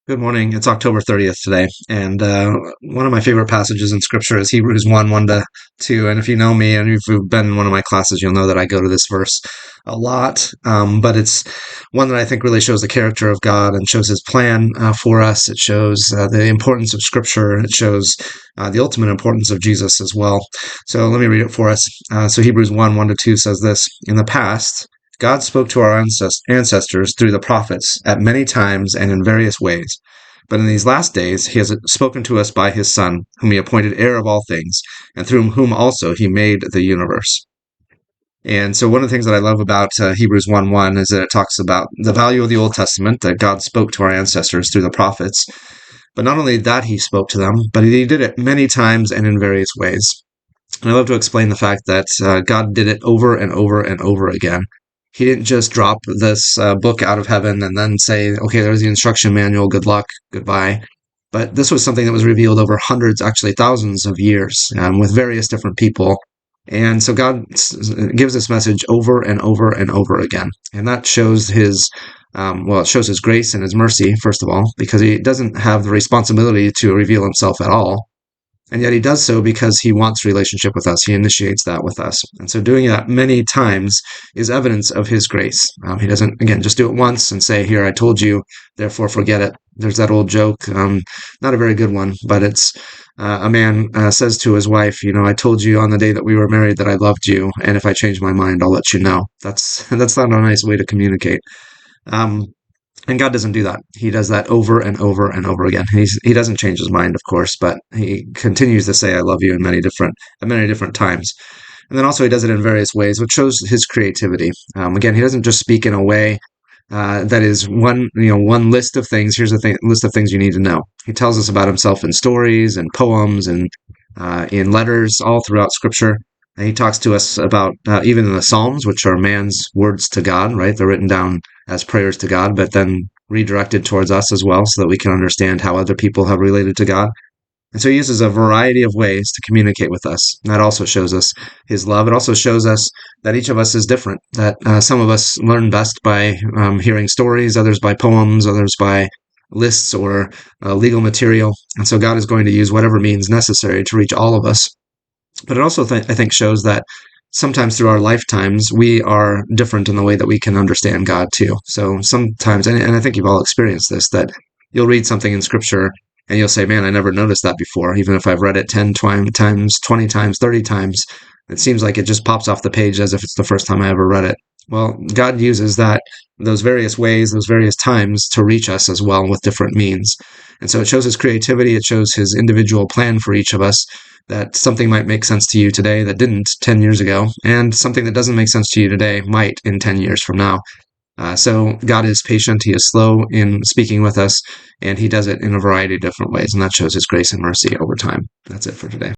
Good morning. It's October 30th today, and one of my favorite passages in Scripture is Hebrews 1, 1 to 2. And if you know me and if you've been in one of my classes, you'll know that I go to this verse a lot. But it's one that I think really shows the character of God and shows his plan for us. It shows the importance of Scripture. It shows the ultimate importance of Jesus as well. So let me read it for us. So Hebrews 1, 1 to 2 says this: In the past, God spoke to our ancestors through the prophets at many times and in various ways. But in these last days, he has spoken to us by his Son, whom he appointed heir of all things, and through whom also he made the universe. And so one of the things that I love about Hebrews 1:1 is that it talks about the value of the Old Testament, that God spoke to our ancestors through the prophets. But not only that he spoke to them, but he did it many times and in various ways. And I love to explain the fact that God did it over and over and over again. He didn't just drop this book out of heaven and then say, okay, there's the instruction manual, good luck, goodbye. But this was something that was revealed over hundreds, actually thousands of years with various different people. And so God gives this message over and over and over again. And that shows it shows his grace and his mercy, first of all, because he doesn't have the responsibility to reveal himself at all. And yet he does so because he wants relationship with us. He initiates that with us. And so doing that many times is evidence of his grace. He doesn't, again, just do it once and say, here, I told you, therefore forget it. There's that old joke, not a very good one, but it's a man says to his wife, I told you on the day that we were married that I loved you. And if I change my mind, I'll let you know. That's not a nice way to communicate. Um, and God doesn't do that. He does that over and over and over again. He doesn't change his mind, of course, but he continues to say, I love you at many different times. And then also he does it in various ways, which shows his creativity. Again, he doesn't just speak in a way that is one list of things. Here's a list of things you need to know. He tells us about himself in stories and poems and in letters all throughout Scripture. And he talks to us about even in the Psalms, which are man's words to God, right? They're written down as prayers to God, but then redirected towards us as well so that we can understand how other people have related to God. And so he uses a variety of ways to communicate with us. That also shows us his love. It also shows us that each of us is different, that some of us learn best by hearing stories, others by poems, others by lists or legal material. And so God is going to use whatever means necessary to reach all of us. But it also, I think, shows that sometimes through our lifetimes, we are different in the way that we can understand God too. So sometimes, and I think you've all experienced this, that you'll read something in Scripture and you'll say, man, I never noticed that before. Even if I've read it 10 times, 20 times, 30 times, it seems like it just pops off the page as if it's the first time I ever read it. Well, God uses those various ways, those various times to reach us as well with different means. And so it shows his creativity. It shows his individual plan for each of us, that something might make sense to you today that didn't 10 years ago, and something that doesn't make sense to you today might in 10 years from now. So God is patient. He is slow in speaking with us, and he does it in a variety of different ways, and that shows his grace and mercy over time. That's it for today.